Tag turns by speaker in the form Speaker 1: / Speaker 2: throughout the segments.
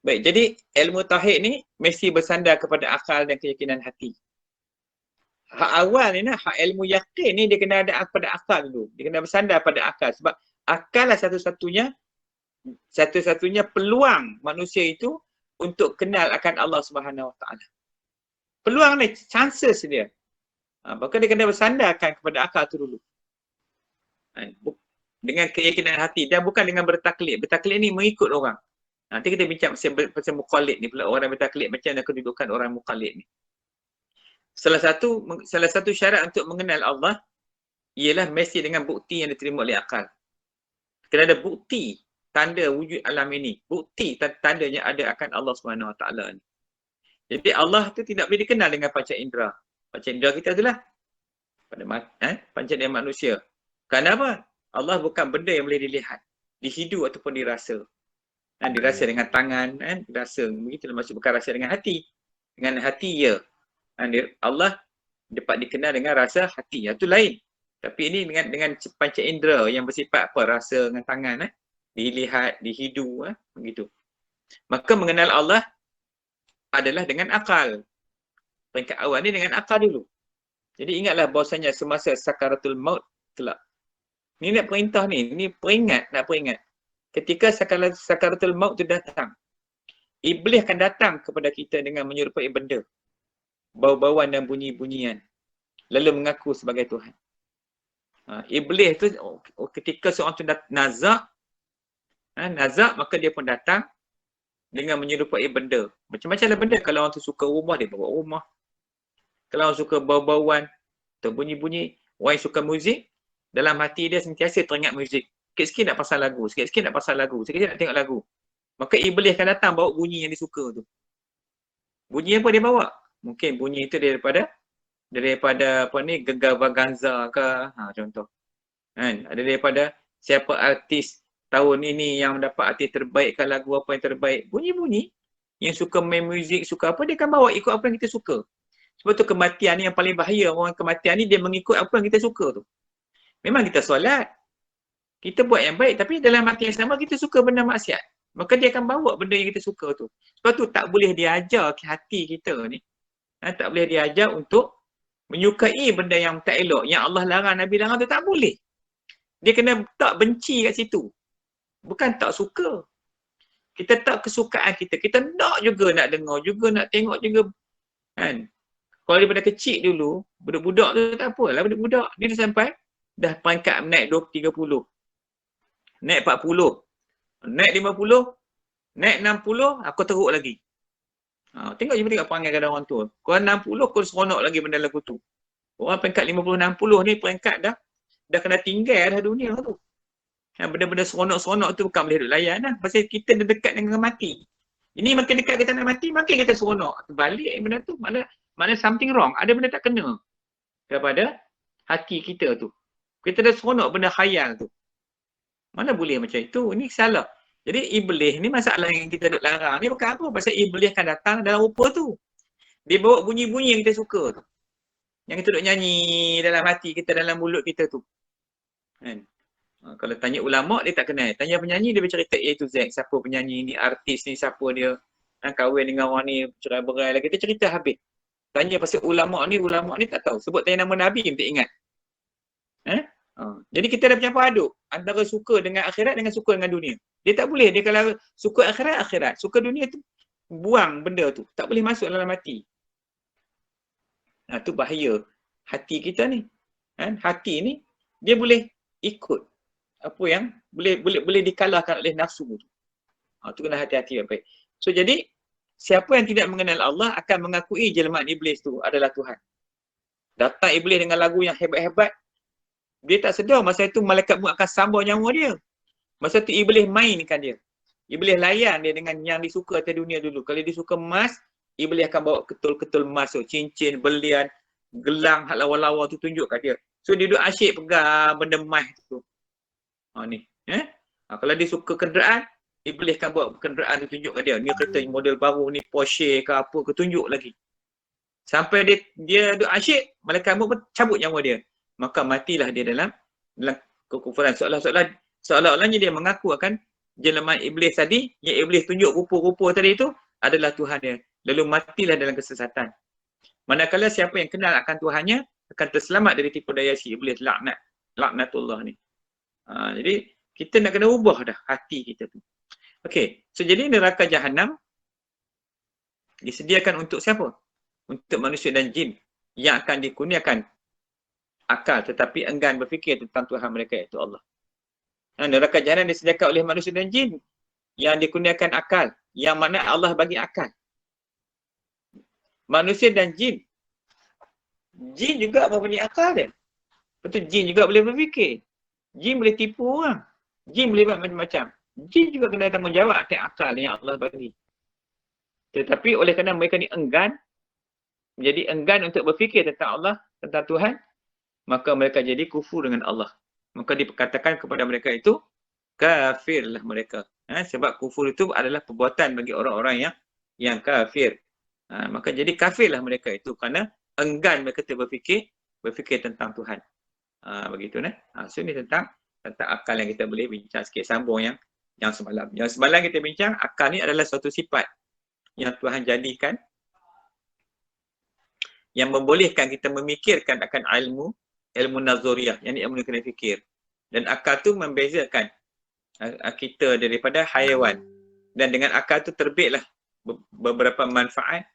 Speaker 1: Baik, jadi ilmu tauhid ni mesti bersandar kepada akal dan keyakinan hati. Hak awal ni hak ilmu yakin ni dia kena ada pada akal dulu. Dia kena bersandar pada akal sebab akal lah satu-satunya peluang manusia itu untuk kenal akan Allah Subhanahu Wa Taala. Peluang ni, chances dia. Maka dia kena bersandarkan kepada akal tu dulu. Dengan keyakinan hati dan bukan dengan bertaklid. Bertaklid ni mengikut orang. Nanti kita bincang pasal muqallid ni pula, orang bertaklid macam mana kedudukan orang muqallid ni. Salah satu syarat untuk mengenal Allah ialah mesti dengan bukti yang diterima oleh akal. Kena ada bukti tanda wujud alam ini. Bukti tandanya ada akan Allah Subhanahu Wa Taala ni. Jadi Allah tu tidak boleh dikenal dengan panca indera. Panca indera kita adalah pada panca indera manusia. Kenapa? Allah bukan benda yang boleh dilihat, dihidu ataupun dirasa. Dirasa dengan tangan, dirasa begitu maksud, bukan rasa dengan hati. Dengan hati ya. Allah dapat dikenal dengan rasa hati. Itu lain. Tapi ini dengan panca indera yang bersifat apa? Rasa dengan tangan, dilihat, dihidu, begitu. Maka mengenal Allah adalah dengan akal. Peringkat awal ni dengan akal dulu. Jadi ingatlah bahawasanya semasa sakaratul maut kelak. Ni nak perintah ni nak peringat. Ketika sakaratul maut tu datang, Iblis akan datang kepada kita dengan menyerupai benda, bau-bauan dan bunyi-bunyian, lalu mengaku sebagai Tuhan. Iblis tu ketika seorang tu nazak, maka dia pun datang dengan menyerupai benda. Macam-macam lah benda. Kalau orang tu suka rumah, dia bawa rumah. Kalau orang suka bau-bauan atau bunyi-bunyi, orang yang suka muzik, dalam hati dia sentiasa teringat muzik. Sikit-sikit nak pasang lagu, sikit-sikit nak pasang lagu, sikit-sikit nak tengok lagu. Maka Iblis akan datang bawa bunyi yang dia suka tu. Bunyi apa dia bawa? Mungkin bunyi itu daripada apa ni, Gegar Vaganza ke, contoh. Ada daripada siapa artis tahun ini yang dapat artis terbaik ke, lagu apa yang terbaik. Bunyi-bunyi yang suka main muzik, suka apa, dia akan bawa ikut apa yang kita suka. Sebab tu kematian ni yang paling bahaya. Orang kematian ni dia mengikut apa yang kita suka tu. Memang kita solat, kita buat yang baik, tapi dalam mati yang sama kita suka benda maksiat. Maka dia akan bawa benda yang kita suka tu. Sebab tu tak boleh diajar hati kita ni. Tak boleh diajar untuk menyukai benda yang tak elok. Yang Allah larang, Nabi larang tu tak boleh. Dia kena tak benci kat situ. Bukan tak suka. Kita tak kesukaan kita. Kita nak juga nak dengar, juga nak tengok juga. Kalau daripada kecil dulu, budak-budak tu tak apalah, budak-budak. Dia dah sampai, dah peringkat naik 30. Naik 40. Naik 50. Naik 60, aku teruk lagi. Tengok perangai kadang orang tua. Kau 60, kau seronok lagi benda lagu tu. Orang peringkat 50-60 ni peringkat dah kena tinggal dah dunia tu. Benda-benda seronok-seronok tu bukan boleh duduk layan lah. Pasal kita dah dekat dengan mati. Ini makin dekat kita nak mati, makin kita seronok. Balik benda tu, mana something wrong. Ada benda tak kena kepada hati kita tu. Kita dah seronok benda khayal tu. Mana boleh macam itu? Ini salah. Jadi Iblis ni masalah yang kita duk larang ni bukan apa. Pasal Iblis akan datang dalam rupa tu. Dia bawa bunyi-bunyi yang kita suka tu. Yang kita duk nyanyi dalam hati kita, dalam mulut kita tu. Kalau tanya ulama' dia tak kenal. Tanya penyanyi dia bercerita A to Z. Siapa penyanyi ni, artis ni, siapa dia. Kahwin dengan orang ni, cerai-berai lah. Kita cerita habis. Tanya pasal ulama' ni tak tahu. Sebut tanya nama Nabi tak ingat. Jadi kita dah bercampur aduk antara suka dengan akhirat dengan suka dengan dunia. Dia tak boleh. Dia kalau suka akhirat. Suka dunia tu buang benda tu. Tak boleh masuk dalam hati. Tu bahaya hati kita ni. Hati ni dia boleh ikut apa yang boleh dikalahkan oleh nafsu tu. Tu kena hati-hati baik. So jadi siapa yang tidak mengenal Allah akan mengakui jelmaan Iblis tu adalah Tuhan. Datang Iblis dengan lagu yang hebat-hebat. Dia tak sedar masa itu malaikat maut akan sambung nyawa dia. Masa tu Iblis mainkan dia. Iblis layan dia dengan yang disuka atas dunia dulu. Kalau dia suka emas, Iblis akan bawa ketul-ketul emas tu. Cincin, belian, gelang, hak lawa-lawa tu tunjuk kat dia. So dia duduk asyik pegang benda emas tu. Ni. Kalau dia suka kenderaan, Iblis akan bawa kenderaan tu tunjuk kat dia. Ni kereta model baru ni, Porsche ke apa ke, tunjuk lagi. Sampai dia duduk asyik, malaikat maut pun cabut nyawa dia. Maka matilah dia dalam kekufuran. Seolah-olahnya dia mengaku akan jelmaan iblis tadi, yang iblis tunjuk rupa-rupa tadi itu adalah Tuhan dia. Lalu matilah dalam kesesatan. Manakala siapa yang kenal akan Tuhannya akan terselamat dari tipu daya si iblis, laknatullah ni. Jadi kita nak kena ubah dah hati kita tu. Okey, so jadi neraka Jahannam disediakan untuk siapa? Untuk manusia dan jin yang akan dikurniakan akal tetapi enggan berfikir tentang Tuhan mereka iaitu Allah. Neraka Jahannam disediakan oleh manusia dan jin yang dikurniakan akal, yang mana Allah bagi akal. Manusia dan jin. Jin juga mempunyai akal dia. Betul, jin juga boleh berfikir. Jin boleh tipu orang. Jin boleh buat macam-macam. Jin juga kena tanggungjawab atas akal yang Allah bagi. Tetapi oleh kerana mereka ni enggan, menjadi enggan untuk berfikir tentang Allah, tentang Tuhan, maka mereka jadi kufur dengan Allah. Maka dikatakan kepada mereka itu, kafirlah mereka. Sebab kufur itu adalah perbuatan bagi orang-orang yang kafir. Maka jadi kafirlah mereka itu kerana enggan mereka berfikir tentang Tuhan. Begitu nah. So ni tentang akal yang kita boleh bincang sikit, sambung yang semalam. Yang semalam kita bincang, akal ni adalah suatu sifat yang Tuhan jadikan yang membolehkan kita memikirkan akan ilmu nazariyah, yang ilmu kena fikir. Dan akal tu membezakan kita daripada haiwan. Dan dengan akal tu terbitlah beberapa manfaat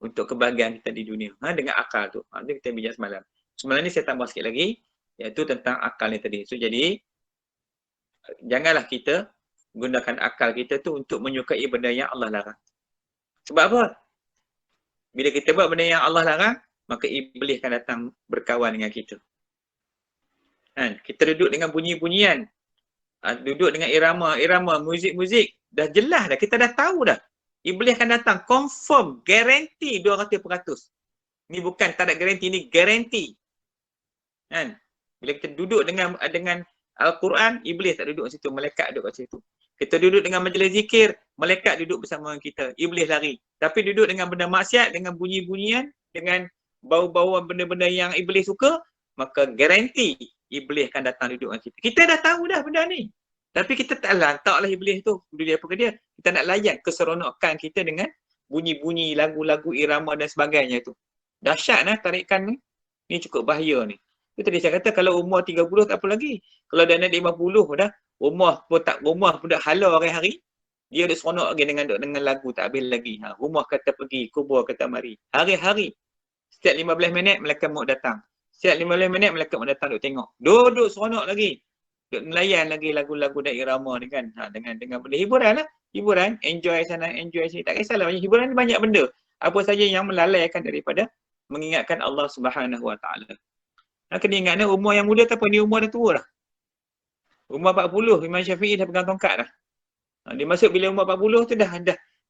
Speaker 1: untuk kebahagiaan kita di dunia. Dengan akal tu. Itu kita bincang semalam. Semalam ni saya tambah sikit lagi, iaitu tentang akal ni tadi. So jadi, janganlah kita gunakan akal kita tu untuk menyukai benda yang Allah larang. Sebab apa? Bila kita buat benda yang Allah larang, maka iblis akan datang berkawan dengan kita. Kita duduk dengan bunyi-bunyian, duduk dengan irama, muzik-muzik, dah jelas dah, kita dah tahu dah. Iblis akan datang, confirm, garanti 200%. Ni bukan tak ada garanti, ni garanti. Bila kita duduk dengan Al-Quran, iblis tak duduk kat situ, malaikat duduk kat situ. Kita duduk dengan majlis zikir, malaikat duduk bersama kita, iblis lari. Tapi duduk dengan benda maksiat, dengan bunyi-bunyian, dengan bau-bauan benda-benda yang iblis suka, maka garanti iblis akan datang duduk dengan kita. Kita dah tahu dah benda ni. Tapi kita taklah iblis tu, dia apa ke dia. Kita nak layan keseronokan kita dengan bunyi-bunyi lagu-lagu irama dan sebagainya tu. Dahsyat tarikan ni. Ni cukup bahaya ni. Itu tadi saya kata kalau umur 30 tak apa lagi. Kalau dah nak 50 dah, rumah pun dah hala hari-hari, dia duk seronok lagi dengan lagu tak habis lagi. Rumah kata pergi, kubur kata mari. Hari-hari. Setiap 15 minit malaikat maut datang. Setiap 15 minit malaikat maut datang duk tengok. Duduk seronok lagi. Duk melayan lagi lagu-lagu dan irama ni kan. Dengan benda hiburan lah. Hiburan, enjoy sana, enjoy sini. Tak kisahlah, hiburan ni banyak benda. Apa saja yang melalaikan daripada mengingatkan Allah Subhanahu Wa Taala. Kena ingat ni umur yang muda tak apa, ni umur dah tua dah. Umur 40, Imam Syafi'i dah pegang tongkat dah. Dia masuk bila umur 40 tu dah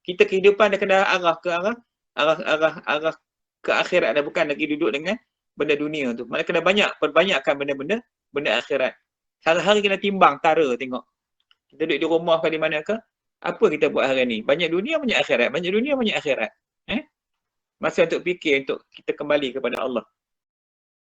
Speaker 1: kita kehidupan dah kena arah ke akhirat dah, bukan lagi duduk dengan benda dunia tu. Malah kena perbanyakkan benda akhirat. Hari-hari kena timbang, tara tengok. Kita duduk di rumah ke di mana ke, apa kita buat hari ni? Banyak dunia, banyak akhirat. Banyak dunia, banyak akhirat. Masa untuk fikir, untuk kita kembali kepada Allah